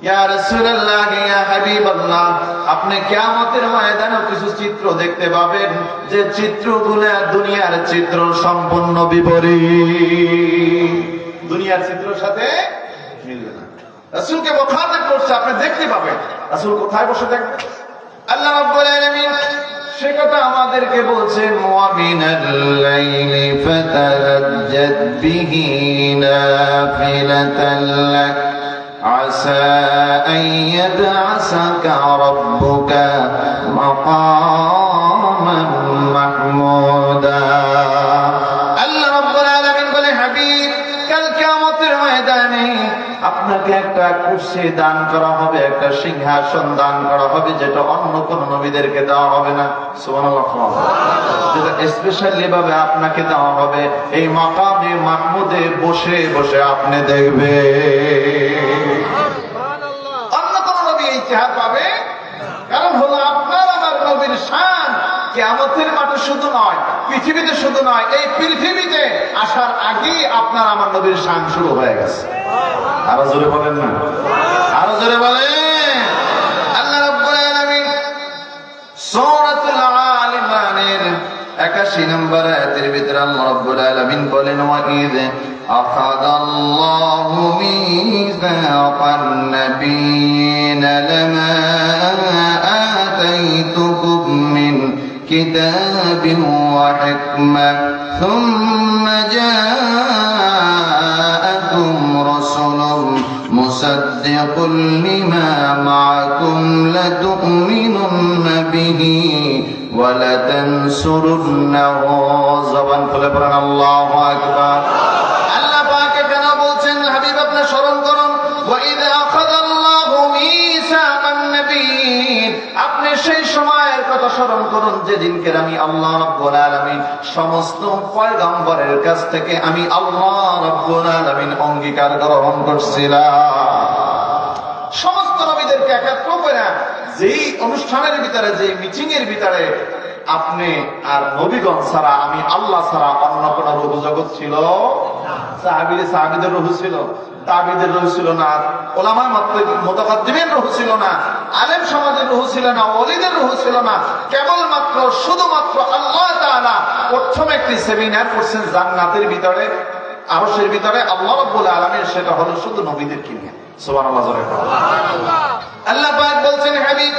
ইয়া রাসূলুল্লাহ ইয়া হাবিবাল্লাহ, আপনি কিয়ামতের ময়দানে কিছু চিত্র দেখতে পাবেন যে চিত্রগুলো দুনিয়ার চিত্র সম্পূর্ণ বিপরীত, দুনিয়ার চিত্রের সাথে মিলবে না। রাসূলকে মুখাতাব করছে, আপনি দেখতে পাবেন। রাসূল কোথায় বসে দেখবেন? আল্লাহ রাব্বুল আলামিন সে কথা আমাদেরকে বলছেন, ওয়া মিনাল লাইলি ফাতাহাজ্জাদ বিহি নাফিলাতান লাক আসা আন ইয়াবআসাকা রাব্বুকা মাকামান মাহমুদা। আল্লাহ রাব্বুল আলামিন বলে, হাবিব, কাল কিয়ামতের ময়দানে আপনাকে একটা কুরসি দান করা হবে, একটা সিংহাসন দান করা হবে, যেটা অন্য কোন নবীদেরকে দেওয়া হবে না। সুবহানাল্লাহ। যেটা স্পেশালি ভাবে আপনাকে দেওয়া হবে, এই মাকামে মাহমুদে বসে বসে আপনি দেখবে। অন্য কোন নবী এই চেহারা পাবে? কারণ হলো আপনার আমার নবীর শান কিয়ামতের মাঠে শুধু নয়, পৃথিবীতে শুধু নয়, এই পৃথিবীতে আসার আগেই আপনার আমার নবীর শান শুরু হয়ে গেছে। আরো জোরে বলেন না, আরো জোরে বলেন। আল্লাহ রাব্বুল আলামিন সূরাতুল আল ইমরানের 81 নম্বর আয়াতের ভিতরে আল্লাহ রাব্বুল আলামিন বলেন, ওয়া ইয আখাযাল্লাহু মিসাকান নাবিয়্যিনা লামা আতাইতুকুম মিন কিতাবিন ওয়া হিকমা সুম্মা জাআকুম রাসূলুন মুসাদ্দিকুন লিমা মাআকুম লাতু'মিনুন্না বিহি ওয়া লাতানসুরুন্নাহু। জবান খুলে পড়েন আল্লাহু আকবার। আল্লাহ পাক এখানে বলছেন, হাবিব আপনি স্মরণ করুন, ওয়া ইয আখাযাল্লাহু মিসাকান নাবিয়্যিন, আপনি সেই সময়ের কথা স্মরণ করুন যেদিনকে আমি আল্লাহ রাব্বুল আলামিন সমস্ত পয়গম্বরের কাছ থেকে আমি আল্লাহ রাব্বুল আলামিন অঙ্গীকার গ্রহণ করছিলাম। সমস্ত নবীদেরকে একত্র করে যেই অনুষ্ঠানের ভিতরে, যে মিটিং এর ভিতরে আপনি আর নবীগণ ছাড়া, আমি আল্লাহ ছাড়া অন্য কোন রূহ জগৎ ছিল? সাহাবীদের রূহ ছিল, তাবিদের রূহ ছিল না, উলামা মুতাকাদ্দিমিন রূহ ছিল না, আলেম সমাজের রূহ ছিল না, ওলিদের রূহ ছিল না। কেবলমাত্র শুধুমাত্র আল্লাহ তাআলা প্রথম একটি সেমিনার করছেন জান্নাতের ভিতরে, আরশের ভিতরে আল্লাহ রাব্বুল আলামিন, সেটা হলো শুধু নবীদেরকে নিয়ে। সুবহানাল্লাহ। সুবহানাল্লাহ। আল্লাহ পাক বলছেন, হাবিব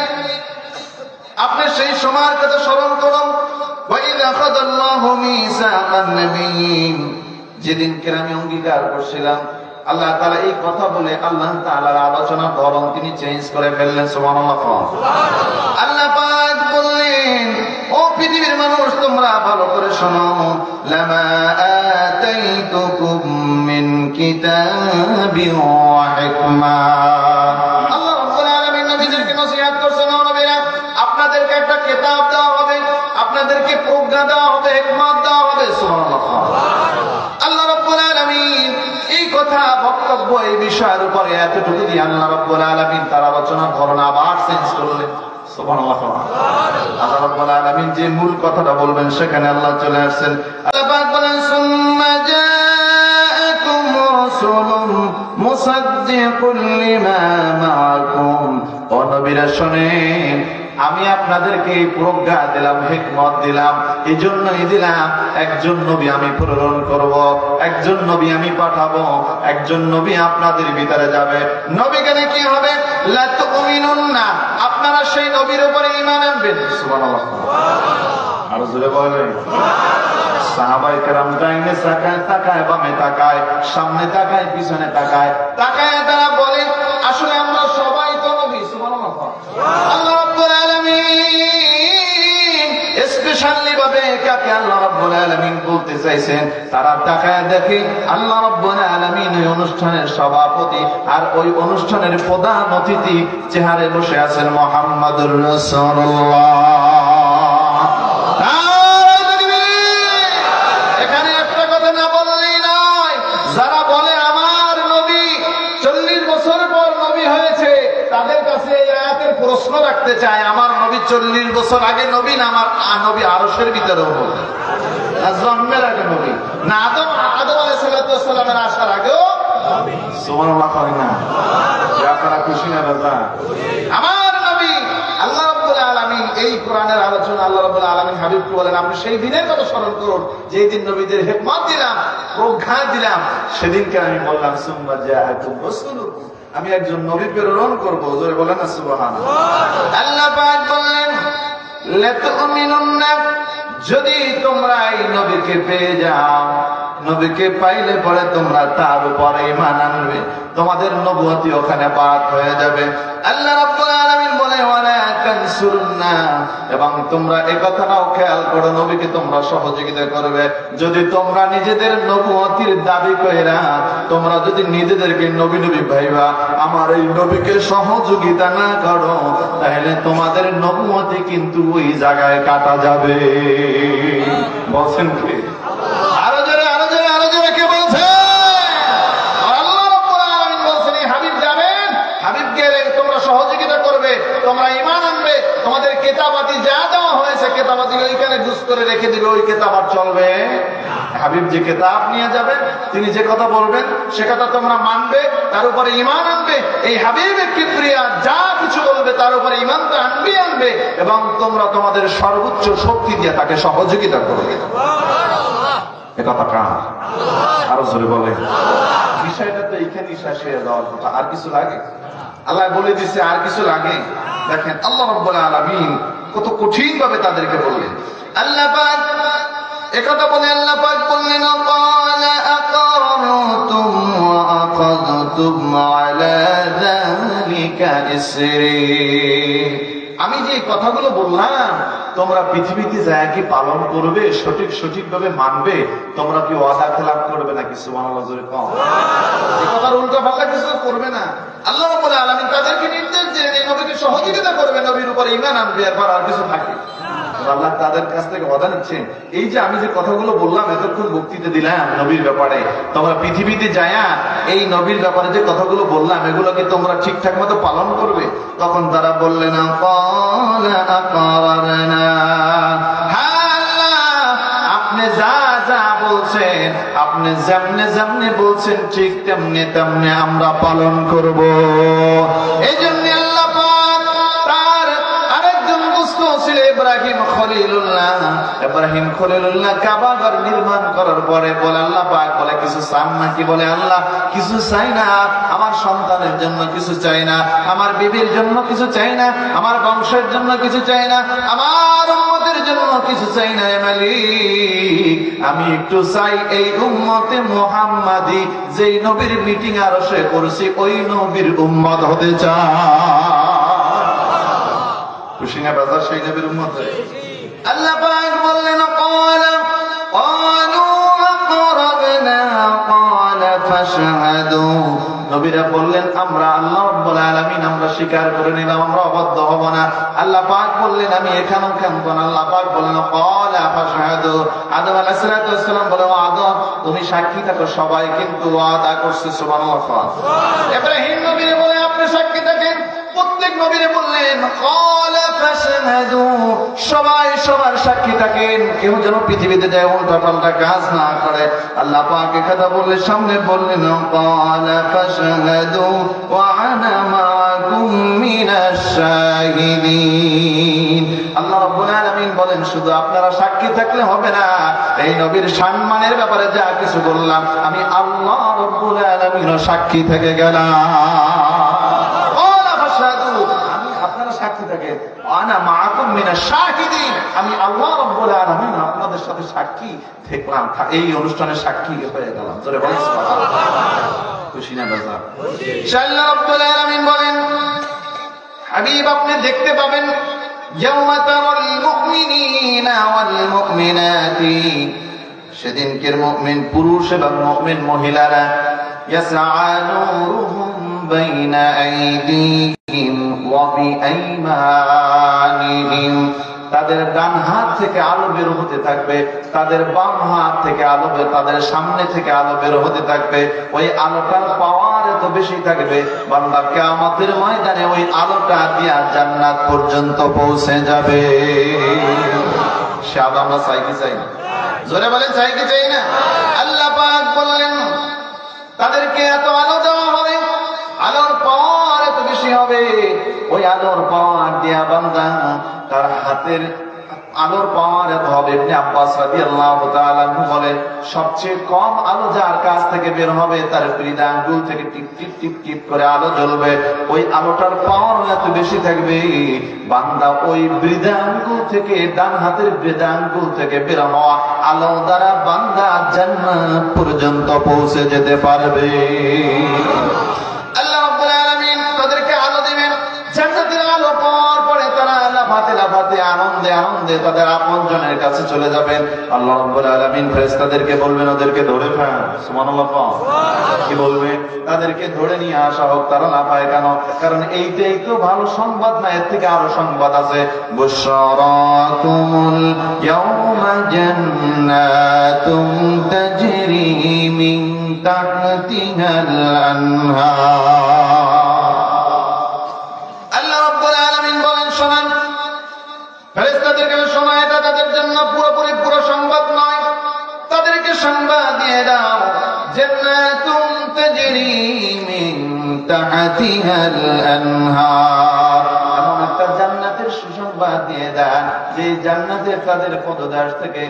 আপনি সেই সময়ের কথা স্মরণ করুন, ওয়া ইয আখাযাল্লাহু মিসাকান নাবিয়্যিন, যেদিনকে আমি অঙ্গীকার করছিলাম। আল্লাহ তাআলা এই কথা বলে আল্লাহ তাআলার আলোচনার ধরন তিনি চেঞ্জ করে ফেললেন। সুবহানাল্লাহ। সুবহানাল্লাহ। আল্লাহ পাক বললেন, ও পৃথিবীর মানুষ, তোমরা ভালো করে শোনো, লামা আতাইতুকুম মিন কিতাবিন ওয়া হিকমা। আল্লাহ রাব্বুল আলামিন নবীদেরকে নসিহত করছেন, ও নবীরা, আপনাদেরকে একটা কিতাব দেওয়া হবে, আপনাদেরকে প্রজ্ঞা দেওয়া হবে, হিকমত দেওয়া হবে। সুবহানাল্লাহ। আল্লাহ রাব্বুল আলামিন এই কথা বক্তব্য এই বিষয়ের উপরে এতটুকু দিয়ে আল্লাহ রাব্বুল আলামিন তার আলোচনার ধরন আবার চেঞ্জ করলেন। সুবহানাল্লাহ। আল্লাহ রাব্বুল আলামিন যে মূল কথাটা বলবেন সেখানে আল্লাহ চলে আসছেন। আল্লাহ পাক বলেন, সুম্মা জাআকুম রাসূলুন মুসাদ্দিকুন লিমা মাআকুম। ও নবীরা শুনেন, আমি আপনাদেরকে প্রজ্ঞা দিলাম, হিকমত দিলাম, এই জন্যই দিলাম একজন নবী আমি প্রেরণ করব, একজন নবী আমি পাঠাবো, একজন নবী আপনাদের ভিতরে যাবে। নবী গেলে কি হবে? লা তুমিনুন্না, আপনারা সেই নবীর উপরে ঈমান আনবেন। সুবহানাল্লাহ। আর জোরে বলেন। সাহাবায়ে কেরাম ডাইনে তাকায়, তাকায় বামে তাকায়, সামনে তাকায়, পিছনে তাকায়, তাকায় তারা বলে, আসলে আমরা সবাই তো নবী। সুবহানাল্লাহ। আল্লাহ রাব্বুল আলামিন স্পেশালি ভাবে কাকে আল্লাহ রাব্বুল আলামিন বলতে চাইছেন, তারা তাকায় দেখে আল্লাহ রাব্বুল আলামিন ওই অনুষ্ঠানের সভাপতি আর ওই অনুষ্ঠানের প্রধান অতিথি চেহারে বসে আছেন মুহাম্মাদুর রাসূলুল্লাহ। এখানে একটা কথা না বললেই নয়, যারা বলে আমার নবী 40 বছর পর নবী হয়েছে, তাদের কাছে এই আয়াতের প্রশ্ন রাখতে চায়, আমার নবী 40 বছর আগে নবী না আমার নবী আরশের ভিতরেও নবী, না জন্মের আগে নবী, না আদম আলাইহিস সালামের আসার আগেও সুবহানাল্লাহ কয় না? আপনারা খুশি না দাদা? আমার নবী আল্লাহ রাব্বুল আলামিন এই কোরআনের আলোচনা আল্লাহ রাব্বুল আলামিন হাবিবকে বলেন আপনি সেই দিনের কথা স্মরণ করুন যেই দিন নবীদের হিকমত দিলাম, প্রজ্ঞা দিলাম। সেদিনকে আমি বললাম সুম্মা জাআকুম রাসূলুকুম, আমি একজন নবী প্রেরণ করব। জোরে বলেন না সুবহানাল্লাহ। আল্লাহ পাক বললেন লাতুমিনুন্না, যদি তোমরা এই নবীকে পেয়ে যাও, নবীকে পাইলে পরে তোমরা তার উপরে ঈমান আনবে, তোমাদের নবুয়তি ওখানে বাদ হয়ে যাবে। আল্লাহ রাব্বুল আলামিন বলে ওয়ালা তানসুরুন্না, এবং তোমরা এই কথাটাও খেয়াল করো নবীকে তোমরা সহযোগিতা করবে। যদি তোমরা নিজেদের নবুয়তির দাবি কইরা তোমরা যদি নিজেদেরকে নবী নবী ভাইবা আমার এই নবীকে সহযোগিতা না করো, তাহলে তোমাদের নবুয়তি কিন্তু ওই জায়গায় কাটা যাবে। বলছেন কি? আরো জোরে আরো জোরে আরো জোরে কে বলছে? আল্লাহ রাব্বুল আলামিন বলছেন হাবিব যাবেন, হাবিবকে তোমরা সহযোগিতা করবে, তোমরা ঈমান আনবে, তোমাদের কিতাবাতি যা দেওয়া হয়েছে কিতাবাতি ওইখানে জুস করে রেখে দিবে, ওই কিতাব আর চলবে। হাবিব যে কিতাব নিয়ে যাবেন, তিনি যে কথা বলবেন সে কথা তোমরা মানবে, তার উপরে ঈমান আনবে। এই হাবিবের কিবরিয়া যা কিছু বলবে তার উপরে ঈমান তো আনবে, এবং তোমরা তোমাদের সর্বোচ্চ শক্তি দিয়ে তাকে সহযোগিতা করবে। কথা কার? আরো জোরে বলে। বিষয়টা তো এইখানে শেষ হয়ে যাওয়ার কথা, আর কিছু লাগে? আল্লাহ বলে দিছে আর কিছু লাগে? দেখেন আল্লাহ রাব্বুল আলামিন কত কঠিন ভাবে তাদেরকে বললেন। আল্লাহ পাক একথা বলে আল্লাহ পাক বললেন ক্বালা আকারতুম ওয়া আখাযতুম আলা যালিকা ইসরি, আমি যে কথাগুলো বললাম তোমরা পৃথিবীতে যায় কি পালন করবে, সঠিকভাবে মানবে, তোমরা কি ওয়াদা খেলাপ করবে নাকি? সুবহানাল্লাহ জোরে কও। এই কথার উল্টা পাল্টা কিছু করবে না। আল্লাহ রাব্বুল আলামিন তাদেরকে নির্দেশ দিলেন এই নবীকে সহযোগিতা করবে, নবীর উপর ঈমান আনবে, এরপর আর কিছু থাকে। আল্লাহ তাদের কাছ থেকে ওয়াদা নিচ্ছেন এই যে আমি যে কথাগুলো বললাম এতক্ষণ বক্তৃতা দিলাম নবীর ব্যাপারে, তোমরা পৃথিবীতে যায়া এই নবীর ব্যাপারে যে কথাগুলো বললাম এগুলো কি তোমরা ঠিকঠাক মতো পালন করবে? তখন তারা বললেন আপনি যা যা বলছেন, আপনি যেমনে বলছেন ঠিক তেমনি আমরা পালন করব। এই জন্য আল্লাহ পাক তার আরেকজন বুঝতো ছিল ইব্রাহিম খলিলুল্লাহ কাবা ঘর নির্মাণ করার পরে বলে আল্লাহ পাক বলে কিছু চান নাকি? বলে আল্লাহ কিছু চাই না, আমার সন্তানের জন্য কিছু চাই না, আমার বিবির জন্য কিছু চাই না, আমার বংশের জন্য কিছু চাই না, আমার উম্মতের জন্য কিছু চাই না, মালিক আমি একটু চাই এই উম্মতে মুহাম্মাদি যেই নবীর মিটিং আরশে করছি ওই নবীর উম্মত হতে চাই। খুশি না বাজার সেই নবীর উম্মত? আল্লাহ পাক বললেন ক্বালা ক্বালু আকরাবনা ক্বালা ফাশহাদু, নবীরা বললেন আমরা আল্লাহ রাব্বুল আলামিন আমরা স্বীকার করে নিলাম, আমরা অবাধ্য হব না। আল্লাহ পাক বললেন আমি এখানেও ক্ষমতা না। আল্লাহ পাক বললেন ক্বালা ফাশহাদু, আদম আলাইহিস সালাতু ওয়াস সালাম বলে আদম তুমি সাক্ষী থাকো, সবাই কিন্তু ওয়াদা করছে। সুবহানাল্লাহ। ইব্রাহিম নবীরে বলে আপনি সাক্ষী থাকেন, প্রত্যেক নবীরে বললেন ক্বালা ফাশহাদু, সবাই সবার সাক্ষী থাকেন, কেউ যেন পৃথিবীতে যায় উল্টা পাল্টা কাজ না করে। আল্লাহ পাক কথা বললে সামনে বললেন ক্বালা ফাশহাদু ওয়া আনা মাআকুম মিনাশ শাহিদিন। আল্লাহ রাব্বুল আলামিন বলেন শুধু আপনারা সাক্ষী থাকলে হবে না, এই নবীর সম্মানের ব্যাপারে যা কিছু বললাম আমি আল্লাহ রাব্বুল আলামিনও সাক্ষী থেকে গেলাম। সাক্ষী থাকে আনা মাআকুম মিনাশ শাহিদিন, আমি আল্লাহ রাব্বুল আলামিন আপনাদের সাথে সাক্ষী থাকলাম, এই অনুষ্ঠানের সাক্ষী হয়ে গেলাম। জোরে বলেন সুবহানাল্লাহ। খুশি না বাজার? আল্লাহ রাব্বুল আলামিন বলেন হাবিব আপনি দেখতে পাবেন ইয়াওমা তারাল মুমিনিনা ওয়াল মুমিনাতি, সেদিনকের মুমিন পুরুষ এবং মুমিন মহিলারা ইয়াসআ নূরুহুম বাইনা আইদিহিম ওয়া বিআইমানিহিম, তাদের ডান হাত থেকে আলো বের হতে থাকবে, তাদের বাম হাত থেকে আলো তাদের সামনে থেকে আলো বের হতে থাকবে। ওই আলোটার পাওয়ার এত বেশি থাকবে বান্দা কিয়ামতের ময়দানে ওই আলোটা দিয়া জান্নাত পর্যন্ত পৌঁছে যাবে। শাবাব আমরা চাই কি চাই না? জোরে বলেন চাই কি চাই না? আল্লাহ পাক বললেন তাদেরকে এত আলো দেওয়া হবে, আলোর পাওয়ার এত বেশি হবে, ওই আলোর পাওয়ার দিয়া বান্দা তার হাতের আলোর পাওয়ার এত হবে। ইবনে আব্বাস রাদিয়াল্লাহু তাআলা বলেন, সবচেয়ে কম আলো যার কাছ থেকে বের হবে তার বৃদ্ধ আঙ্গুল থেকে টিপ টিপ টিপ টিপ করে আলো জ্বলবে, ওই আলোটার পাওয়ার এত বেশি থাকবে, বান্দা ওই বৃদ্ধ আঙ্গুল থেকে, ডান হাতের বৃদ্ধ আঙ্গুল থেকে বের হওয়া আলো দ্বারা বান্দা জান্নাত পর্যন্ত পৌঁছে যেতে পারবে। আল্লাহ রাব্বুল আলামিন তাদেরকে আলো দিবেন। জান্নাতের আলো পাওয়ার পরে তারা লাফাতে লাফাতে আনন্দে আনন্দে তাদের আপনজনের কাছে চলে যাবেন। আল্লাহ রাব্বুল আলামিন ফেরেশতাদেরকে বলবেন, ওদেরকে ধরে ফেল। সুবহানাল্লাহ। কি বলবে? তাদেরকে ধরে নিয়ে আসা হোক। তারা লাফায় কেন? কারণ এইটাই তো ভালো সংবাদ না, এর থেকে আরো সংবাদ আছে। বুশরাকুমুল ইয়াওমা জান্নাতুম তাজরি মিন তাহতিহাল আনহার। পুরো সংবাদ নয়, তাদেরকে সংবাদ দিয়ে দাও, জান্নাতুম তাজরি মিন তাহতিহাল আনহার। এমন একটা জান্নাতের সুসংবাদ দিয়ে দেন যে জান্নাতের তাদের পদদেশ থেকে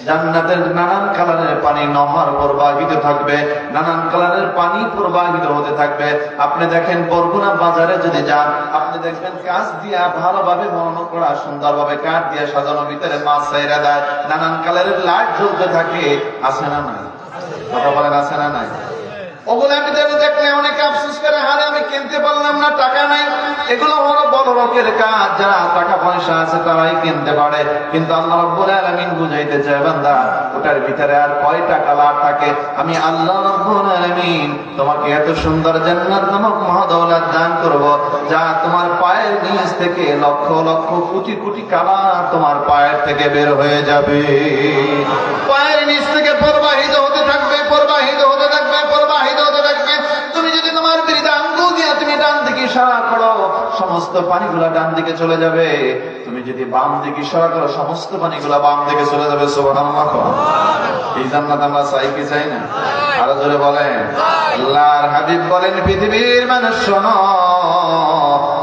জান্নাতের নানান কালারের পানি নহর প্রবাহিত থাকবে, নানান কালারের পানি প্রবাহিত হতে থাকবে। আপনি দেখেন বরগুনা বাজারে যদি যান, আপনি দেখবেন কাঁচ দিয়া ভালোভাবে বর্ণনা করা, সুন্দরভাবে কাঠ দিয়ে সাজানো, ভিতরে মাছ ছাইরা দেয়, নানান কালারের লাইট জ্বলতে থাকে। আছে না নাই? কথা বলেন, আছে না নাই? ওগুলো আমি দেখলে অনেকে আফসোস করে, হারে আমি কিনতে পারলাম না, টাকা নাই। এগুলো হলো বড় লোকের কাজ, যারা টাকা পয়সা আছে তারাই কিনতে পারে। কিন্তু আল্লাহ রাব্বুল আলামিন বুঝাইতে চায়, বান্দা ওটার ভিতরে আর কয়টা কালার থাকে, আমি আল্লাহ রাব্বুল আলামিন তোমাকে এত সুন্দর জান্নাত নামক মহাদৌলত দান করব, যা তোমার পায়ের নিচ থেকে লক্ষ লক্ষ কোটি কোটি কালার তোমার পায়ের থেকে বের হয়ে যাবে। পায়ের নিচ থেকে প্রবাহিত হতে থাকবে, প্রবাহিত হতে থাকবে, প্রবাহিত হতে থাকবে। তুমি যদি তোমার বৃদ্ধ আঙ্গুল দিয়ে তুমি ডান দিকে ইশারা করো, সমস্ত পানিগুলা ডান দিকে চলে যাবে। তুমি যদি বাম দিকে ইশারা করো, সমস্ত পানিগুলা বাম দিকে চলে যাবে। সুবহানাল্লাহ। এই জান্নাত আমরা চাই কি চাই না? আরো জোরে বলেন। আল্লাহর হাবিব বলেন, পৃথিবীর মানুষ শোনো,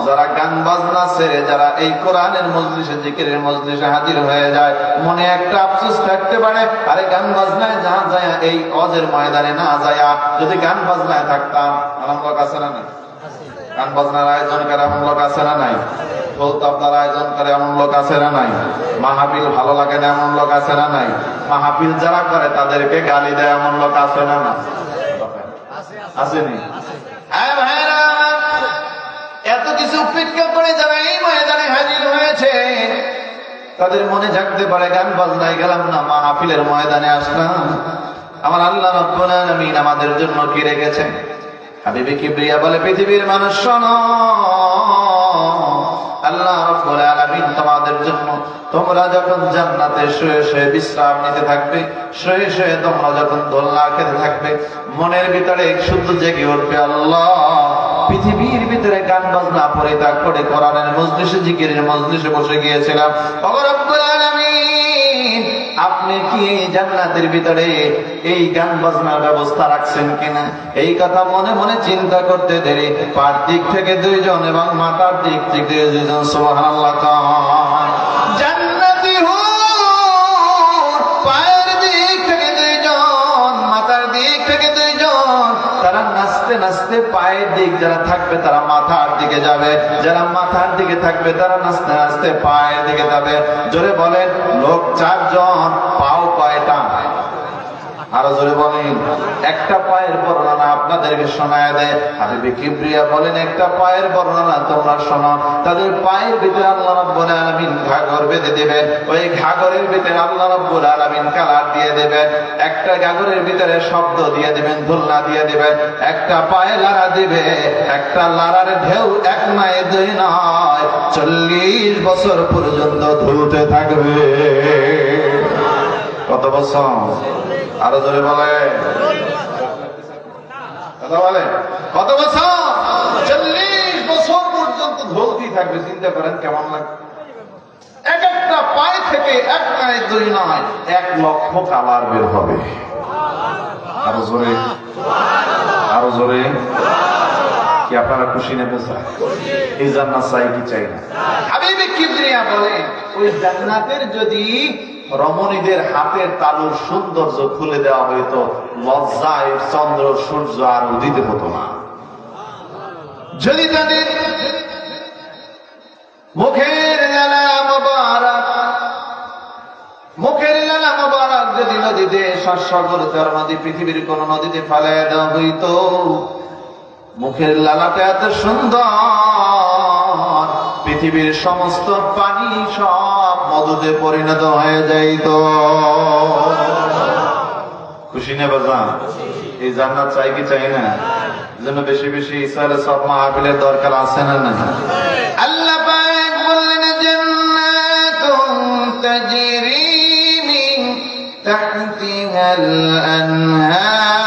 যারা গান বাজনা ছেড়ে যারা এই কোরআনের মজলিসে, জিকিরের মজলিসে হাজির হয়ে যায়, মনে একটা আফসোস থাকতে পারে, আরে গান বাজনায় না যায়, এই ওয়াজের ময়দানে না যায়, যদি গান বাজনায় থাকতাম। এমন লোক আছে না নাই? গান বাজনার আয়োজন করে এমন লোক আছে না নাই? ঢোল তবলার আয়োজন করে এমন লোক আছে না নাই? মাহফিল ভালো লাগে না এমন লোক আছে না নাই? মাহফিল যারা করে তাদেরকে গালি দেয় এমন লোক আছে না না? আসেনি? হ্যাঁ ভাইরা, এত কিছু উপেক্ষা করে যারা এই ময়দানে হাজির হয়েছে, তাদের মনে জাগতে পারে, গান বাজনায় গেলাম না, মাহফিলের ময়দানে আসলাম। আমার আল্লাহ রাব্বুল আলামিন আমাদের জন্য কি রেখেছেন? হাবিবে কিবরিয়া বলে, পৃথিবীর মানুষ শোনো, আল্লাহ রাব্বুল আলামিন তোমাদের জন্য, তোমরা যখন জান্নাতে শুয়ে শুয়ে বিশ্রাম নিতে থাকবে, শুয়ে শুয়ে তোমরা যখন দোলনা খেতে থাকবে, মনের ভিতরে শুধু জেগে উঠবে, আল্লাহ পৃথিবীর ভিতরে গান বাজনা পরিত্যাগ করে কোরআনের মজলিসে, জিকিরের মজলিসে বসে গিয়েছিলাম, ওগো রব্বুল আলামিন আপনি কি জান্নাতের ভিতরে এই গান বাজনার ব্যবস্থা রাখছেন কিনা? এই কথা মনে মনে চিন্তা করতে দেরি, পার দিক থেকে দুইজন এবং মাথার দিক থেকে দুইজন। সুবহানাল্লাহ। জান্নাতি হুর পায়ের দিক থেকে দুইজন, মাথার দিক থেকে দুইজন। তারা নাচতে নাচতে পায়ের দিক যারা থাকবে তারা মাথার দিকে যাবে, যারা মাথার দিকে থাকবে তারা নাচতে নাচতে পায়ের দিকে যাবে। জোরে বলেন, লোক চারজন, পাও কয়টা? আরো জোরে বলেন। একটা পায়ের বর্ণনা আপনাদেরকে শোনায় দেয়। হাবিবে কিবরিয়া বলেন, একটা পায়ের বর্ণনা তোমরা শোনো। তাদের পায়ের ভিতরে আল্লাহ রাব্বুল আলামিন ঘাগর বেঁধে দেবেন, ওই ঘাগরের ভিতরে আল্লাহ রাব্বুল আলামিন কালার দিয়ে দেবেন, একটা ঘাগরের ভিতরে শব্দ দিয়ে দিবেন, দোলনা দিয়ে দিবেন, একটা পায়ে লাড়া দিবে, একটা লাড়ার ঢেউ এক নয় দুই নয় 40 বছর পর্যন্ত ধুলতে থাকবে। কত বছর? আরো জোরে বলে, কথা বলে, কত বছর? 40 বছর পর্যন্ত ধুলতেই থাকবে। চিন্তা করেন কেমন লাগবে। এক একটা পায়ে থেকে এক নয় দুই নয় 1 লক্ষ কালার বের হবে। আরো জোরে। আরো জোরে কি আপনারা খুশি নেবে চাই? এই জান্নাত চাই কি চাই না? হাবিবে কিবরিয়া বলে ওই জান্নাতের যদি রমণীদের হাতের তালুর সৌন্দর্য খুলে দেওয়া হইতো, লজ্জায় চন্দ্র সূর্য আর উদিত হতো না। যদি তাদের মুখের লালা মোবারক যদি নদীতে সাগর তার নদী পৃথিবীর কোন নদীতে ফালাইয়া দেওয়া হইত, মুখের লালাটা এত সুন্দর পৃথিবীর সমস্ত পানি সব মধুতে পরিণত হয়ে যাইত। খুশি না বাজান? এই জান্নাত চাই কি চাই না? জন্য বেশি বেশি ইসরায়েল সব মাহফিলের দরকার আছে না না? আল্লাহ পাক বললেন জান্নাতুন তাজরি মিন তাহতিহাল আনহার।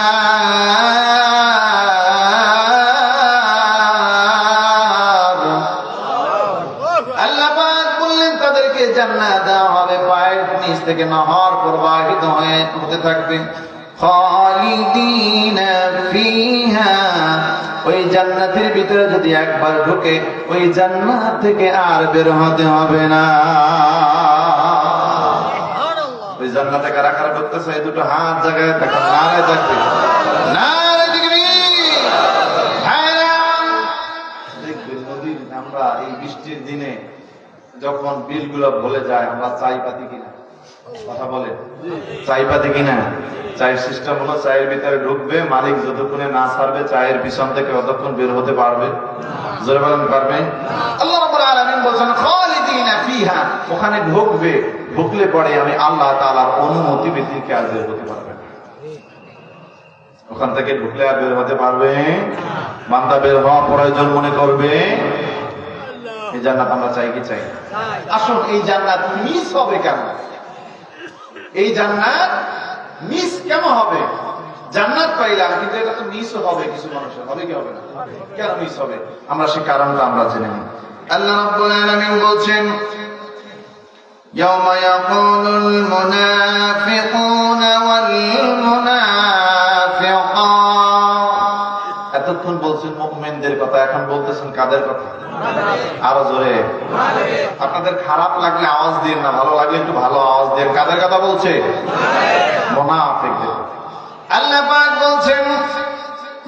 আল্লাহ পাক বললেন তাদেরকে জান্নাত দেওয়া হবে, পায়ের নিচ থেকে নহর প্রবাহিত হতে থাকবে। খালিদিনা ফিহা, ওই জান্নাতের ভিতরে যদি একবার ঢুকে ওই জান্নাত থেকে আর বের হতে হবে না। ওই জান্নাতে কারা কারা ঢুকতেছে এই দুটো হাত জায়গায় থাকে, নারায় থাকবে, নারায় দিগরি। দেখবেন নদীর আমরা এই বৃষ্টির দিনে যখন বিলগুলো ভুলে যায়, আমরা চাই পাতি কিনা, কথা বলে চাই পাতি কিনা? চায়ের সিস্টেম হলো চায়ের ভিতরে ঢুকবে, মালিক যতক্ষণে না ছাড়বে চায়ের পিছন থেকে অতক্ষণ বের হতে পারবে। জোরে বলেন পারবে? আল্লাহ রাব্বুল আলামিন বলেন খালিদিনা ফিহা, ওখানে ঢুকবে, ঢুকলে পরে আমি আল্লাহ তাআলার অনুমতি ব্যতীত আর বের হতে পারবে না। ওখান থেকে ঢুকলে আর বের হতে পারবে? বান্দা বের হওয়া প্রয়োজন মনে করবে। এই জান্নাত আমরা চাই কি চাই? আসুন, এই জান্নাত মিস হবে কেন? এই জান্নাত মিস কেন হবে? জান্নাত পাইলাম কিন্তু এটা তো মিস হবে কিছু মানুষের, হবে কি হবে না? কেন মিস হবে? আমরা সেই কারণটা আমরা জেনে নিই। আল্লাহ রাব্বুল আলামিন বলছেন ইয়াওমা ইয়াকুলুল মুনাফিকুনা ওয়াল মুনাফিকাত। এতক্ষণ বলছেন মুমিনদের কথা, এখন বলতেছেন কাদের কথা? আরো জোরে। আপনাদের খারাপ লাগলে আওয়াজ দিন না, ভালো লাগলে একটু ভালো আওয়াজ দিন। কাদের কথা বলছে? মুনাফিকদের। আল্লাহ পাক বলছেন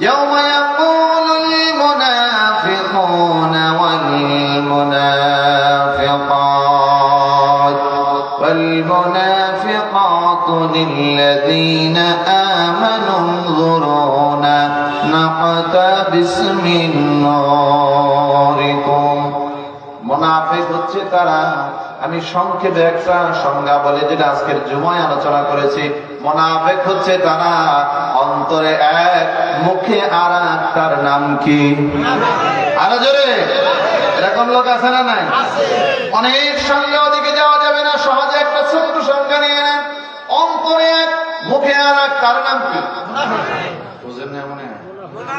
ইয়াওমা ইয়াকুলুল মুনাফিকুনা ওয়াল মুনাফিকাত ওয়াল মুনাফিকাতু লিল্লাযীনা আমানু انظুরুনা নাকতাবিস মিন নূরিকুম। মুনাফিক হচ্ছে তারা, আমি সংক্ষেপে একটা সংজ্ঞা বলে যেটা আজকের জুমায় আলোচনা করেছি। মুনাফিক হচ্ছে তারা অন্তরে এক, মুখে আর এক। তার নাম কি? আরো জোরে। এরকম লোক আছে না নাই? অনেক সংজ্ঞা, ওদিকে যাওয়া যাবে না, সহজে একটা ছোট্ট সংজ্ঞা নিয়ে নেন। অন্তরে এক, মুখে আর এক। তার নাম কি? বুঝেন না? মনে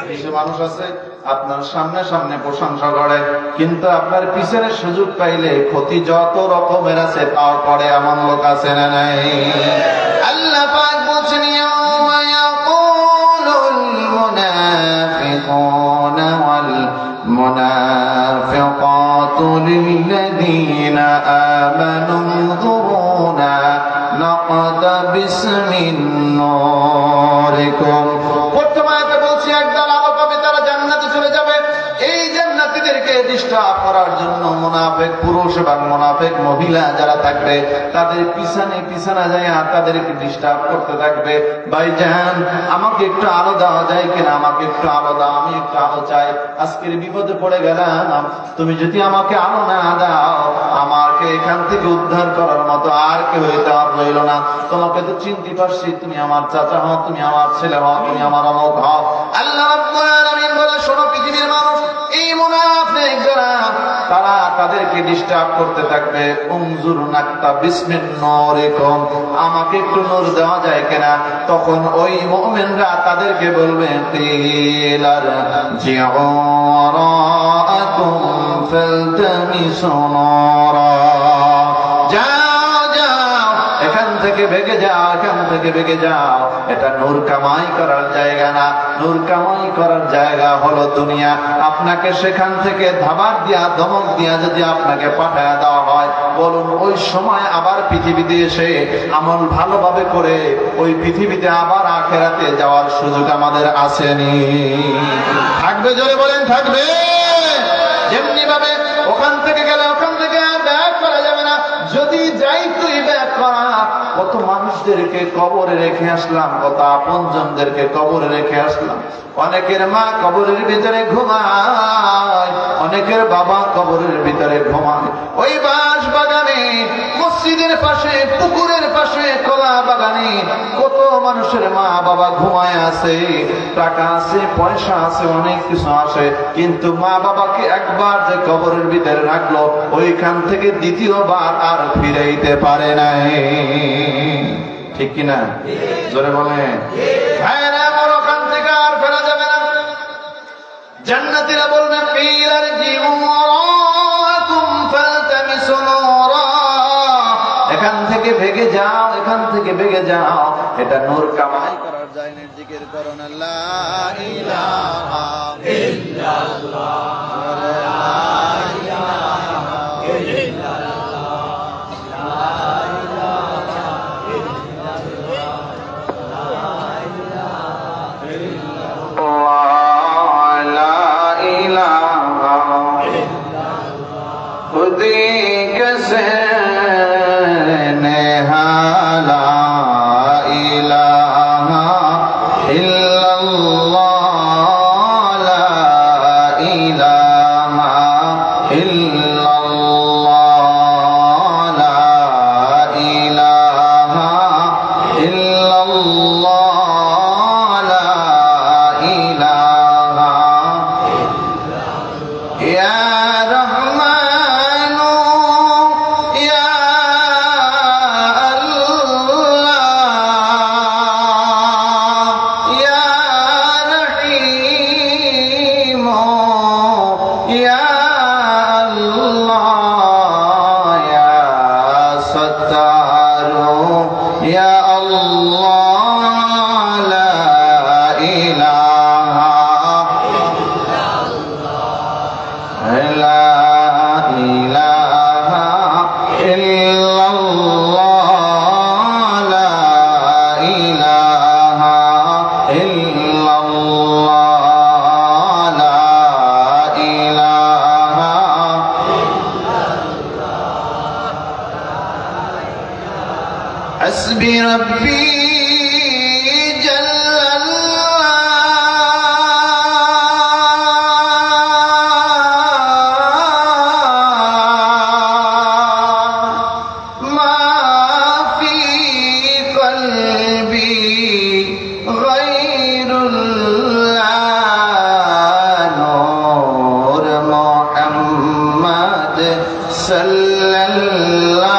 কিছু মানুষ আছে আপনার সামনে সামনে প্রশংসা করে, কিন্তু আপনার পিছনে সুযোগ পাইলে ক্ষতি যত রকমের আছে তাও করে, এমন লোক আছে না নাই? আল্লাহ পাক বলছেন ইয়াওমা ইয়াকুলুল মুনাফিকুনা ওয়াল মুনাফিকাতু লিল্লাযীনা আমানু انظুরুনা নাকতাবিস মিন নূরিকুম। ডিস্টার্ব করার জন্য মুনাফিক পুরুষ এবং মুনাফিক মহিলা যারা থাকবে তাদের পিছনে পিছনে যায় আর তাদেরকে ডিস্টার্ব করতে থাকবে। ভাইজান, আমাকে একটু আলো দেওয়া যায় কিনা? আমাকে একটু আলো দাও, আমি একটু আলো চাই, আজকের বিপদে পড়ে গেলাম, তুমি যদি আমাকে আলো না দাও আমাকে এখান থেকে উদ্ধার করার মতো আর কেউ হইতে আর রইল না। তোমাকে তো চিনতে পারছি, তুমি আমার চাচা হও, তুমি আমার ছেলে হও, তুমি আমার অমুক হও। আল্লাহ রাব্বুল আলামিন বলে, শোনো পৃথিবীর মানুষ, এই মুনাফিক যারা তারা তাদেরকে ডিস্টার্ব করতে থাকবে। উনজুর নাকতাবিস মিন নূরিকুম, আমাকে একটু নূর দেওয়া যায় কিনা? তখন ওই মুমিনরা তাদেরকে বলবে কিলার জিউ ওয়ারাআকুম ফালতামিসু নূরা, যাও যাও এখান থেকে ভেগে যাও, এখান থেকে ভেগে যাও। এটা নূর কামাই করার জায়গা না, নূর কামাই করার জায়গা হলো দুনিয়া। আপনাকে সেখান থেকে ধাবার দিয়া, ধমক দিয়া যদি আপনাকে পাঠায় দেওয়া হয়, বলুন ওই সময় আবার পৃথিবীতে এসে আমল ভালোভাবে করে ওই পৃথিবীতে আবার আখেরাতে যাওয়ার সুযোগ আমাদের আসেনি? থাকবে? জোরে বলেন থাকবে। যেমনি ভাবে ওখান থেকে গেলে ওখান থেকে আর ব্যাক করা যাবে না। যদি যাই তুই ব্যাক করা, কত মানুষদেরকে কবরে রেখে আসলাম, কত আপনজনদেরকে কবরে রেখে আসলাম। অনেকের মা কবরের ভিতরে ঘুমায়, অনেকের বাবা কবরের ভিতরে ঘুমায়। ওই বাঁশ বাগানে, মসজিদের পাশে, পুকুরের পাশে, কলা বাগানে কত মানুষের মা বাবা ঘুমায় আছে। টাকা আছে, পয়সা আছে, অনেক কিছু আছে, কিন্তু মা বাবাকে একবার যে কবরের ভিতরে রাখলো, ওইখান থেকে দ্বিতীয়বার আর ফিরাইতে পারে নাই। ঠিক কিনা? জোরে বলে। ভাইরা আমার, ওখান থেকে আর ফেরা যাবে না। জান্নাতীরা বলবেন কিলার জিওয়ারাকুম ফালতামিসু নূরা, এখান থেকে ভেগে যাও, এখান থেকে ভেগে যাও। এটা নূর কামাই করার জায়গা। জিকির করুন লা ইলাহা ইল্লাল্লাহ, লা ইলাহা ইল্লাল্লাহ, লা ইলাহা ইল্লাল্লাহ, লা ইলাহা ইল্লাল্লাহ, লা ইলাহা ইল্লাল্লাহ। খুদি কসে حسبي ربي جل الله ما في قلبي غير الله نور محمد صلى الله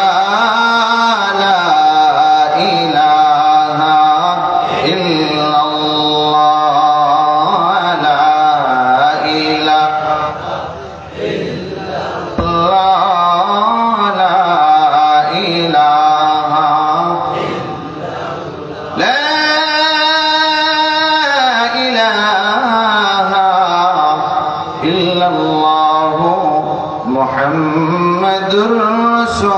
মুহাম্মাদুর রাসূলুল্লাহ।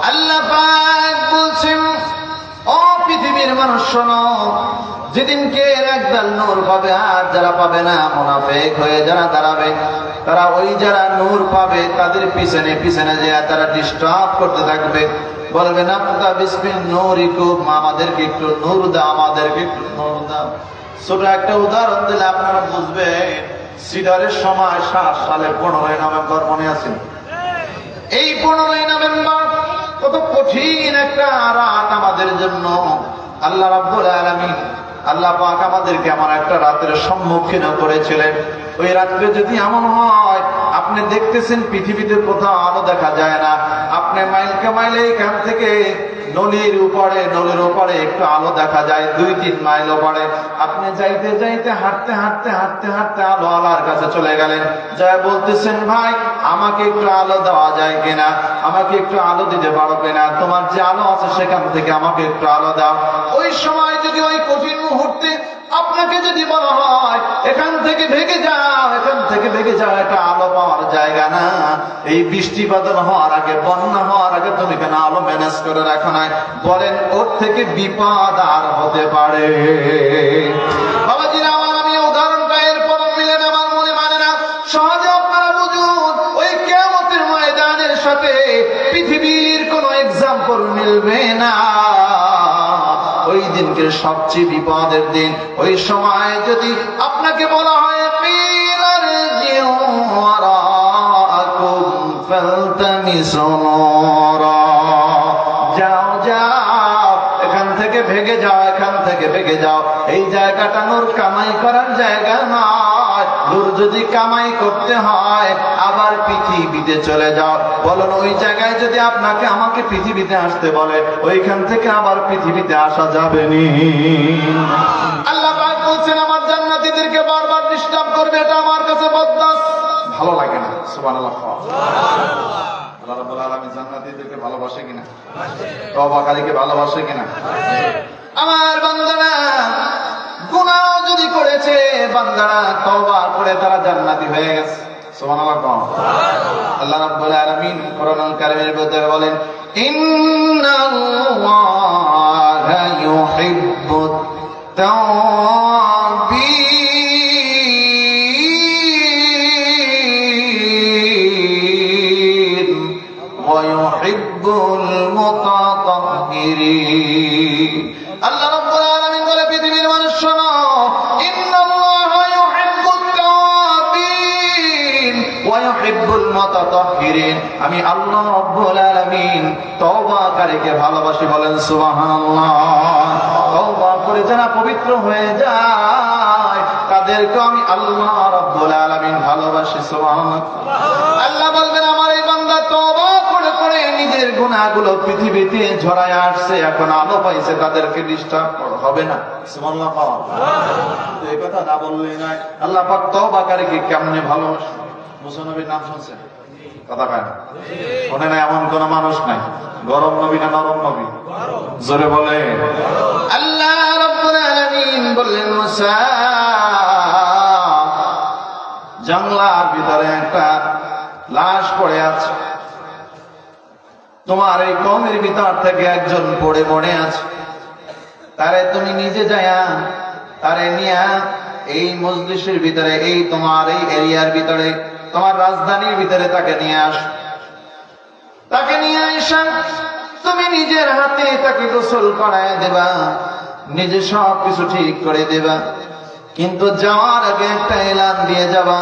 আল্লাহ পাক বলছেন, ও পৃথিবীর মানুষ শোনো, যেদিনকে একদল নূর পাবে আর যারা পাবে না, মুনাফিক হয়ে যারা দাঁড়াবে, তারা ওই যারা নূর পাবে তাদের পিছনে পিছনে যে তারা ডিস্টার্ব করতে থাকবে, বলবে না মুতা বিসমিন নূরিকুম, আমাদেরকে একটু নূর দাও, আমাদেরকে একটু নূর দাও। ছোট একটা উদাহরণ দিলে আপনারা বুঝবেন। সিডারের সময় 7 সালে 15 নভেম্বর মনে আছে? এই 15 নভেম্বর কত কঠিন একটা রাত আমাদের জন্য। আল্লাহ রাব্বুল আলামিন, আল্লাহ পাক আমাদেরকে এমন একটা রাতের সম্মুখীন করেছিলেন। ওই রাত্রে যদি এমন হয়, আপনি দেখতেছেন পৃথিবীতে কোথাও আলো দেখা যায় না, আপনি মাইলকে মাইলে এখান থেকে নলির উপরে একটু আলো দেখা যায় 2-3 মাইল পরে। আপনি যাইতে যাইতে হাঁটতে হাঁটতে হাঁটতে হাঁটতে আলো আলার কাছে চলে গেলেন, যা বলতেছেন ভাই আমাকে একটু আলো দেওয়া যায় কিনা, আমাকে একটু আলো দিতে পারো কিনা, তোমার যে আলো আছে সেখান থেকে আমাকে একটু আলো দাও। ওই সময় যদি ওই কঠিন মুহূর্তে আপনাকে যদি বলা হয় এখান থেকে ভেগে যাও, এখান থেকে ভেগে যাও, এটা আলো পাওয়ার জায়গা না, এই বৃষ্টি বাদল হওয়ার আগে, বন্যা হওয়ার আগে তুমি কেন আলো ম্যানেজ করে রাখো নাই, বলেন ওর থেকে বিপদ আর হতে পারে? বাবাজিরা আমার, আমি উদাহরণটা এরপর মিলেন আমার মনে মানে না, সহজে আপনারা বুঝুন। ওই কিয়ামতের ময়দানের সাথে পৃথিবীর কোন এক্সাম্পল মিলবে না। ওই দিনকে সবচেয়ে বিপদের দিন। ওই সময় যদি আপনাকে বলা হয় যাও যাও এখান থেকে ভেগে যাও, এখান থেকে ভেগে যাও, এই জায়গাটা নূর কামাই করার জায়গা নয়। নূর যদি কামাই করতে হয় আবার পৃথিবীতে চলে যাও। বলুন ওই জায়গায় যদি আপনাকে আমাকে পৃথিবীতে আসতে বলে, ওইখান থেকে আবার পৃথিবীতে আসা যাবে নি। আল্লাহ পাক বলছেন আমার জান্নাতীদেরকে বারবার ডিস্টার্ব করবে, এটা আমার কাছে বদদাস, ভালো লাগে না। সুবহানাল্লাহ। আল্লাহ রাব্বুল আলামিন জান্নাতীদেরকে ভালোবাসে কিনা? তওবাকারীকে ভালোবাসে কিনা? আমার বান্দারা গুনাহ যদি করেছে, বান্দারা তওবা করে তারা জান্নাতি হয়ে গেছে। সুবহানাল্লাহ। আল্লাহ রাব্বুল আলামিন কোরআনুল কারীমের ভিতরে বলেন ইন্নাল্লাহা ইউহিব্বুত তাওয়াবিন ওয়া ইউহিব্বুল মুতাতাহহিরিন। আল্লাহ রাব্বুল আলামিন বলে পৃথিবীর মানুষ শোনো, ইন্নাল্লাহা ইউহিব্বুত তাওয়াবিন ওয়া ইউহিব্বুল মুতাতাহহিরিন। আমি আল্লাহ রাব্বুল আলামিন তওবাকারীকে ভালোবাসি, বলেন সুবহানাল্লাহ। তওবা করে যারা পবিত্র হয়ে যায় তাদেরকে আমি আল্লাহ রাব্বুল আলামিন ভালোবাসি। সুবহানাল্লাহ। আল্লাহ বলবেন আমার এই বান্দা তওবা করে করে নিজের গুনাহগুলো পৃথিবীতে ঝরায় আসছে, এখন আলো পাইছে, তাদেরকে ডিস্টার্ব হবে না। সুবহানাল্লাহ। এই কথা না বললে নাই। আল্লাহ পাক তওবাকারীকে কেমনে ভালোবাসে? মুসা নবীর নাম শুনছেন? কথা কয় না, শোনে না এমন কোন মানুষ নাই। গরম নবী না নরম নবী? জোরে বলে। আল্লাহ রাব্বুল আলামিন বললেন মুসা, জঙ্গলার ভিতরে একটা লাশ পড়ে আছে, তোমার এই কওমের ভিতর থেকে একজন পড়ে মরে আছে, তারে তুমি নিজে যায়া তারে নিয়া এই মজলিসের ভিতরে, এই তোমার এই এরিয়ার ভিতরে, তোমার রাজধানীর ভিতরে তাকে নিয়ে আস। তাকে নিয়ে আসা তুমি নিজের হাতে তাকে গোসল করায় দেবা, নিজে সব কিছু ঠিক করে দেবা, কিন্তু যাওয়ার আগে একটা এলান দিয়ে যাবা,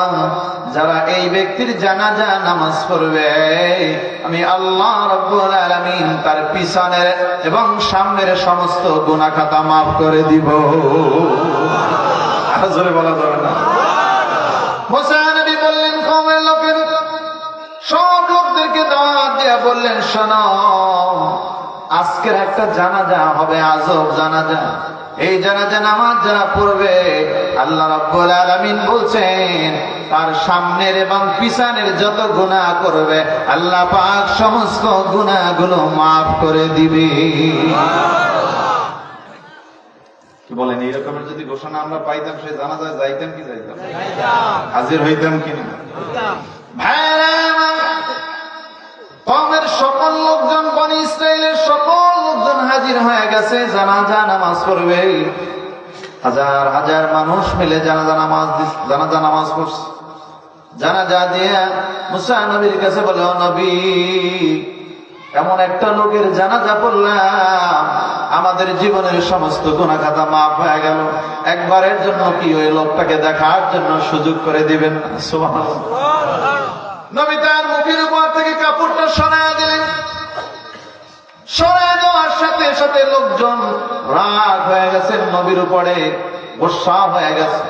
যারা এই ব্যক্তির জানাজা নামাজ পড়বে আমি আল্লাহ রাব্বুল আলামিন তার পিছনের এবং সামনের সমস্ত গুনাহ খাতা মাফ করে দিব। আর জোরে বলা যাবে না। মুসা নবী বললেন কওমের লোকের সব লোকদেরকে দাওয়াত দিয়ে বললেন শোনো, আজকের একটা জানাজা হবে, আজব জানাজা। এই জানাজা নামাজ যারা পড়বে আল্লাহ রাব্বুল আলামিন বলছেন তার সামনের এবং পিছনের যত গুনাহ করবে আল্লাহ পাক সমস্ত গুনাহগুলো মাফ করে দিবে। কি বলেন, এইরকমের যদি ঘোষণা আমরা পাইতাম সেই জানাজায় যাইতাম কি যাইতাম? হাজির হইতাম কিনা? কওমের সকল লোকজন, বনি ইসরাইলের সকল লোকজন হাজির হয়ে গেছে, জানাজা নামাজ পড়বে। হাজার হাজার মানুষ মিলে জানাজা নামাজ পড়ছে। জানাজা দিয়ে মুসা নবীর কাছে বলে, ও নবী, এমন একটা লোকের জানাজা পড়লাম আমাদের জীবনের সমস্ত গুনাহ খাতা মাফ হয়ে গেল, একবারের জন্য কি ওই লোকটাকে দেখার জন্য সুযোগ করে দিবেন না? সুবহানাল্লাহ। নবী তার মুখের উপর থেকে কাপড়টা সরায় দিলেন। সরায় দেওয়ার সাথে সাথে লোকজন রাগ হয়ে গেছে নবীর উপরে, গোসা হয়ে গেছে।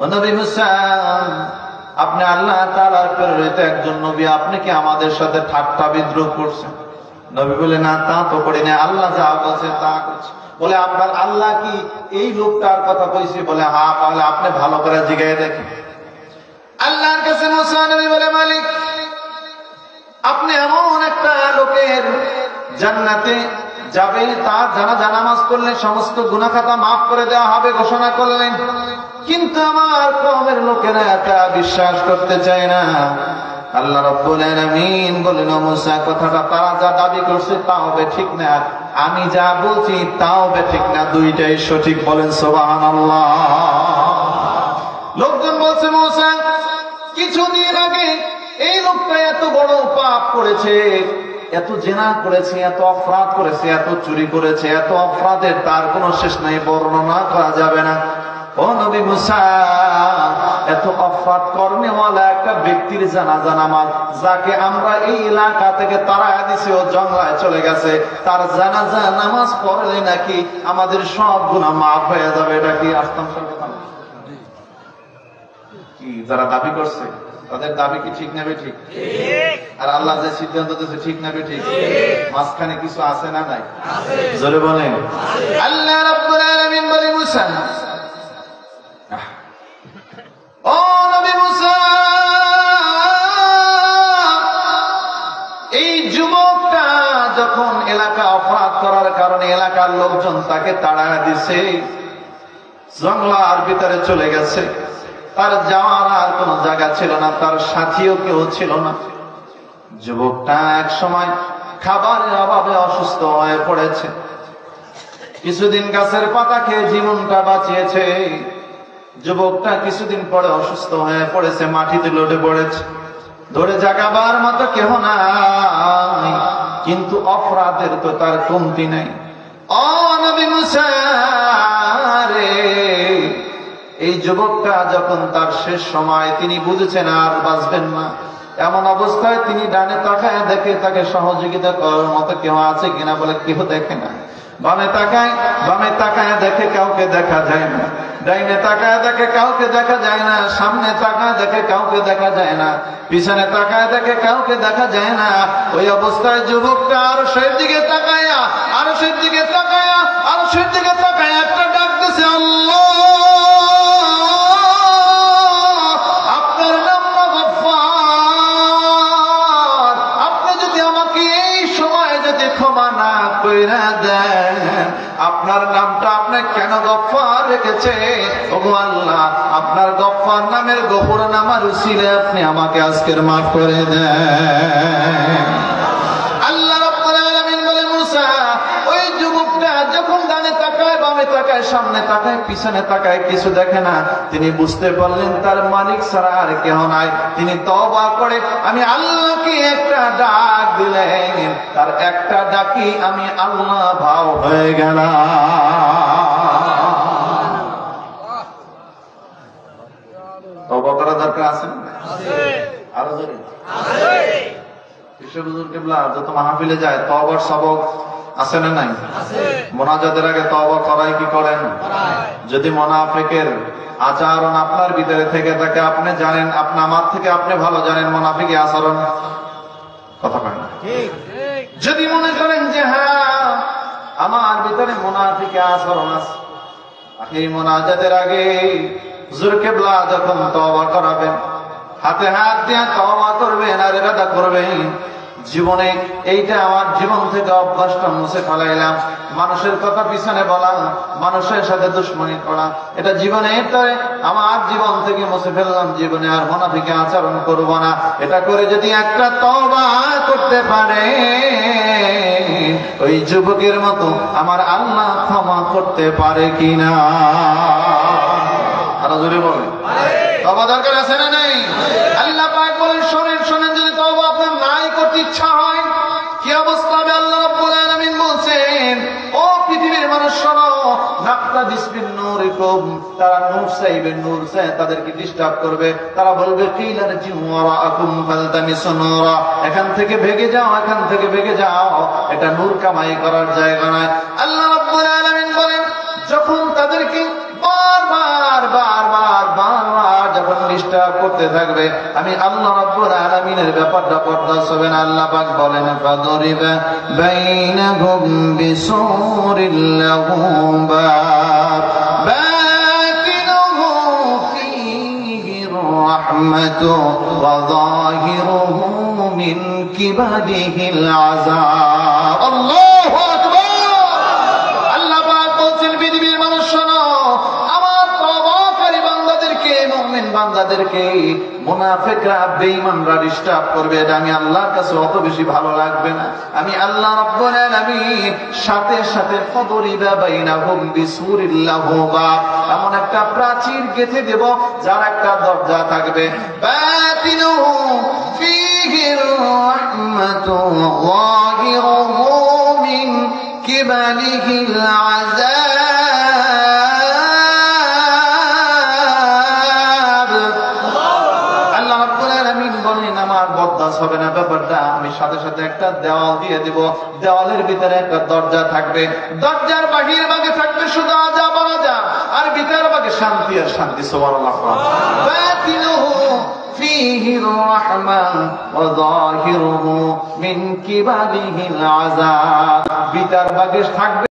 ও নবী মুসা, আপনি আল্লাহ তাআলার প্রেরিত একজন নবী, আপনি কি আমাদের সাথে ঠাট্টা বিদ্রুপ করছেন? নবী বলে, না তা তো করি না, আল্লাহ যা বলছে তা করছি। বলে, আপনার আল্লাহ কি এই লোকটার কথা কইছে? বলে, হ্যাঁ। তাহলে আপনি ভালো করে জিজ্ঞাসা দেখেন। আল্লাহর কাছে মুসা নবী বলে, মালিক, আপনি এমন একটা লোকের জান্নাতে যাবে, তার জানাজা নামাজ পড়লে সমস্ত গুনাহ খাতা মাফ করে দেওয়া হবে ঘোষণা করলেন, কিন্তু আমার কওমের লোকেরা এটা বিশ্বাস করতে চায় না। আল্লাহ রাব্বুল আলামিন বলেন, মুসা, কথাটা তারা যা দাবি করছে তাও ঠিক না, আমি যা বলছি তাও ঠিক না, দুইটাই সঠিক। বলেন সুবহানাল্লাহ। লোকজন বলছে, মুসা, কিছুদিন আগে এই লোকটা এত বড় পাপ করেছে, এত জিনা করেছে, এত অপরাধ করেছে, এত চুরি করেছে, এত অপরাধের তার কোনো শেষ নাই, বর্ণনা করা যাবে না। ও নবী মুসা, এত অপরাধ কর্মেওয়ালা একটা ব্যক্তির জানাজা নামাজ, যাকে আমরা এই এলাকা থেকে তাড়ায় দিছি, ও জঙ্গলায় চলে গেছে, তার জানাজা নামাজ পড়লে নাকি আমাদের সব গুনাহ মাফ হয়ে যাবে। এটা কি আসতাম কি যারা দাবি করছে তাদের দাবি কি ঠিক নেবে? ঠিক। আর আল্লাহ যে সিদ্ধান্ত দিয়েছে ঠিক নেবে? ঠিক। মাঝখানে কিছু আছে না নাই? জোরে বলেন। আল্লাহ রাব্বুল আলামিন বলে, মুসা, ও নবী মুসা, এই যুবকটা যখন এলাকা অপরাধ করার কারণে এলাকার লোকজন তাকে তাড়ায় দিছে, জঙ্গলার ভিতরে চলে গেছে, তার যাওয়ার আর কোন জায়গা ছিল না, তার সাথীও কেউ ছিল না। যুবকটা এক সময় খাবারের অভাবে অসুস্থ হয়ে পড়েছে, কিছুদিন গাছের পাতা খেয়ে জীবনটা বাঁচিয়েছে। যুবকটা কিছুদিন পরে অসুস্থ হয়ে পড়েছে, মাটিতে লড়ে পড়েছে, ধরে জাগাবার মতো কেহ নাই, কিন্তু অপরাধের তো তার কমতি নাই। ও নবী মুসা রে, এই যুবকটা যখন তার শেষ সময়, তিনি বুঝেছেন আর বাঁচবেন না, এমন অবস্থায় তিনি ডানে তাকায় দেখে তাকে সহযোগিতা করার মতো কেউ আছে কিনা, বলে কেউ দেখে না। বামে তাকায় দেখে কাউকে দেখা যায় না, ডাইনে তাকায় দেখে কাউকে দেখা যায় না, সামনে তাকায় দেখে কাউকে দেখা যায় না, পিছনে তাকায় দেখে কাউকে দেখা যায় না। ওই অবস্থায় যুবকটা আরশের দিকে তাকায়া একটা ডাক দিছে, আল্লাহ, আপনার নাম গফফার, আপনি যদি আমাকে এই সময় যদি ক্ষমা না কইরা দেন, আপনার নামটা আপনি কেন গফফার রেখেছে? ওগো আল্লাহ, আপনার গফফার নামের গফুর নামার উসিলে আপনি আমাকে আজকের মাফ করে দেন। আল্লাহ রাব্বুল আলামিন বলে, মুসা, ওই যুবকটা যখন ডানে তাকায়, বামে তাকায়, সামনে তাকায়, পিছনে তাকায়, কিছু দেখে না, তিনি বুঝতে পারলেন তার মালিক ছাড়া আর কেহ নাই। তিনি তওবা করে আমি আল্লাহকে একটা ডাক দিলেন, তার একটা ডাকি আমি আল্লাহ ভাও হয়ে গেলাম। তওবা করা দরকার আছে না? আরো জোরে। হুজুর কিবলা যত মাহফিলে যায় তওবার সবক আছে না নাই? মোনাজাতের আগে তওবা করাই কি করেন? যদি মুনাফিকের আচরণ আপনার ভিতরে থেকে থাকে, আপনি জানেন, আপনি আমার থেকে আপনি ভালো জানেন মুনাফিকের আচরণ। কথা কয় না? যদি মনে করেন যে হ্যাঁ আমার ভিতরে মুনাফিকের আচরণ আছে, এই মোনাজাতের আগে হুজুর কিবলা যখন তওবা করাবেন, হাতে হাত দিয়ে তওবা করবেন আর ইবাদত করবেন, জীবনে এইটা আমার জীবন থেকে অভ্যাসটা মুছে ফেলাইলাম। মানুষের কথা পিছনে বলা, মানুষের সাথে দুশ্মনী করা, এটা জীবনে আমার জীবন থেকে মুছে ফেললাম। জীবনে আর মুনাফিকের আচরণ করব না। এটা করে যদি একটা তওবা করতে পারে, ওই যুবকের মতো আমার আল্লাহ ক্ষমা করতে পারে কিনা? আরো জোরে বলে। তওবা দরকার আছে না নাই? আল্লাহ পাক বলেন, শোনেন, যদি তওবা আপনার নাই করতে ইচ্ছা হয়, কি অবস্থা হবে? আল্লাহ রাব্বুল আলামিন বলছেন, ও পৃথিবীর মানুষ শোনো, নাক্তা বিসমিন নূরিকুম, তারা নূর চাইবে, নূর চায় তাদেরকে ডিস্টার্ব করবে। তারা বলবে কিলার জিওয়ারাকুম ফালতামিসু নূরা, এখান থেকে ভেগে যাও, এখান থেকে ভেগে যাও, এটা নূর কামাই করার জায়গা নয়। আল্লাহ রাব্বুল আলামিন বলেন, যখন তাদেরকে বারবার যখন ডিস্টার্ব করতে থাকবে, আমি আল্লাহ রাব্বুল আলামিনের ব্যাপারটা বরদাস্ত হবে না। আল্লাহ পাক বলেন ফাদরিবা বাইনাহুম বিসুরিল লাহু বাব বাতিনুহু ফীহি রাহমাতু ওয়া যাহিরুহু মিন কিবাদিহিল আযাব। আল্লাহু আকবার। আল্লাহ পাক বলেন পৃথিবীর মানুষ শোনো, আমার তওবাকারী বান্দাদেরকে, মুমিন বান্দাদেরকে মুনাফিকরা বেঈমানরা ডিস্টার্ব করবে, এটা আমি আল্লাহর কাছে অত বেশি ভালো লাগবে না। আমি আল্লাহ রাব্বুল আলামিন সাথে সাথে ফাদরিবা বাইনাহুম বিসুরিল লাহু বাব, এমন একটা প্রাচীর গেঁথে দেব যার একটা দরজা থাকবে, বাতিনুহু ফীহি রাহমাতু ওয়া যাহিরুহু মিন কিবালিহিল আযাব। আল্লাহ রাব্বুল আলামিন বলেন আমার বরদাস্ত হবে না ব্যাপারটা, আমি সাথে সাথে একটা দেওয়াল দিয়ে দিব, দেওয়ালের ভিতরে একটা দরজা থাকবে, দরজার বাহির ভাগে থাকবে শুধু আযাব আর আযাব, আর ভিতর ভাগে শান্তি আর শান্তি। সুবহানাল্লাহ। বাতিনুহু ফীহি রাহমা ওয়া যাহিরুহু মিন কিবালিহিল আযাব, ভিতর ভাগে থাকবে